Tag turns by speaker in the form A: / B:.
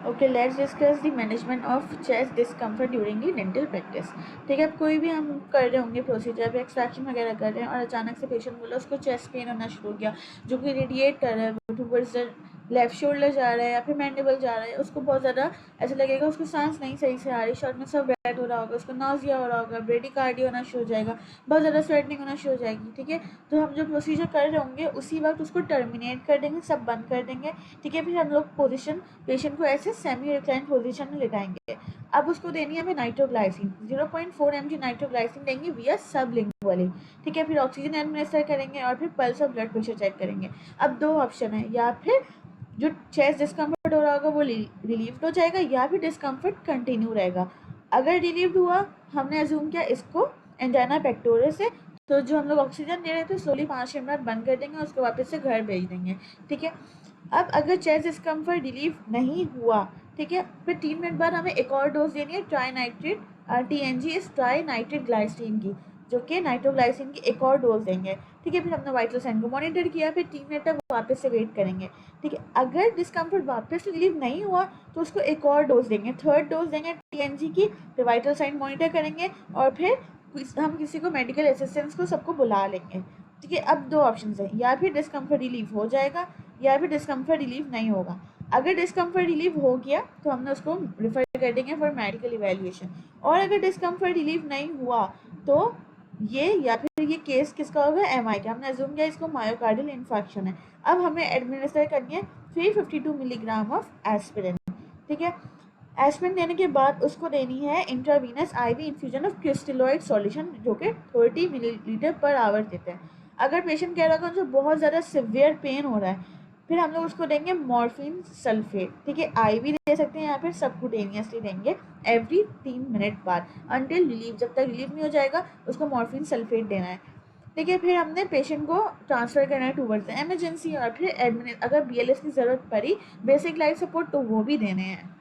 A: Okay, let's discuss the management of chest discomfort during the dental practice. ठीक है, अब कोई भी हम कर रहे होंगे प्रोसीजर पे, एक्सट्रैक्शन वगैरह कर रहे हैं और अचानक से पेशेंट बोला उसको चेस्ट पेन होना शुरू हो गया, जो कि रेडिएट कर रहा है टूवर्ड्स द लेफ्ट शोल्डर जा रहा है या फिर मैंडिबल जा रहा है, उसको बहुत ज़्यादा ऐसा लगेगा उसको सांस नहीं सही से आ रही, शॉर्ट में सब रेड हो रहा होगा, उसको नाजिया हो रहा होगा, ब्रेडिकार्डिया होना शुरू हो जाएगा, बहुत ज़्यादा स्वेटिंग होना शुरू हो जाएगी। ठीक है, तो हम जो प्रोसीजर कर रहे होंगे उसी वक्त उसको टर्मिनेट कर देंगे, सब बंद कर देंगे। ठीक है, फिर हम लोग पोजिशन पेशेंट को ऐसे सेमी रिक्लाइन पोजीशन में लेटाएंगे। अब उसको देनी है हमें नाइट्रोग्लाइसिन, 0.4 mg नाइट्रोग्लाइसिन देंगे विया सबलिंगुअली। ठीक है, फिर ऑक्सीजन एडमिनिस्टर करेंगे और फिर पल्स और ब्लड प्रेशर चेक करेंगे। अब दो ऑप्शन है, या फिर जो चेस्ट डिस्कम्फर्ट हो रहा होगा वो रिलीव हो जाएगा या फिर डिस्कम्फर्ट कंटिन्यू रहेगा। अगर रिलीव हुआ, हमने अज्यूम किया इसको एंजाइना पेक्टोरिस है, तो जो हम लोग ऑक्सीजन दे रहे थे स्लोली 5 मिनट बंद कर देंगे, उसको वापस से घर भेज देंगे। ठीक है, अब अगर चेस्ट डिस्कम्फर्ट रिलीव नहीं हुआ, ठीक है, फिर 3 मिनट बाद हमें एक और डोज देनी है ट्राई नाइट्रेट TNG इस ट्राई नाइट्रेट ग्लाइसिन की, जो कि नाइट्रोग्लाइसिन की एक और डोज देंगे। ठीक है, फिर हमने वाइटल साइन को मॉनिटर किया, फिर 3 मिनट तक वापस से वेट करेंगे। ठीक है, अगर डिस्कम्फर्ट वापस रिलीव नहीं हुआ तो उसको एक और डोज देंगे, थर्ड डोज देंगे TNG की, फिर वाइटल साइन मॉनिटर करेंगे और फिर हम किसी को मेडिकल असिस्टेंस को सबको बुला लेंगे। ठीक है, अब दो ऑप्शन है, या फिर डिस्कम्फर्ट रिलीव हो जाएगा या फिर डिस्कम्फर्ट रिलीव नहीं होगा। अगर डिस्कम्फर्ट रिलीव हो गया तो हमने उसको रिफर कर देंगे फॉर मेडिकल इवैल्यूएशन, और अगर डिस्कम्फर्ट रिलीव नहीं हुआ तो ये या फिर ये केस किसका होगा, MI का। हमने अज्यूम किया इसको मायोकार्डियल इन्फेक्शन है। अब हमें एडमिनिस्टर करनी है 352 मिलीग्राम ऑफ एस्पिरिन। ठीक है, एस्पिरिन देने के बाद उसको देनी है intravenous IV infusion of crystalloid solution, जो कि 30 मिलीलीटर पर आवर देते हैं। अगर पेशेंट कह रहा है कि बहुत ज़्यादा सिवियर पेन हो रहा है, फिर हम लोग उसको देंगे मॉर्फिन सल्फेट। ठीक है, IV दे सकते हैं या फिर सबकुटेनियसली देंगे एवरी 3 मिनट बाद अंटिल रिलीव, जब तक रिलीव नहीं हो जाएगा उसको मॉर्फिन सल्फेट देना है। ठीक है, फिर हमने पेशेंट को ट्रांसफ़र करना है टूवर्ड्स इमरजेंसी, और फिर एडमिट अगर BLS की ज़रूरत पड़ी बेसिक लाइफ सपोर्ट तो वो भी देने हैं।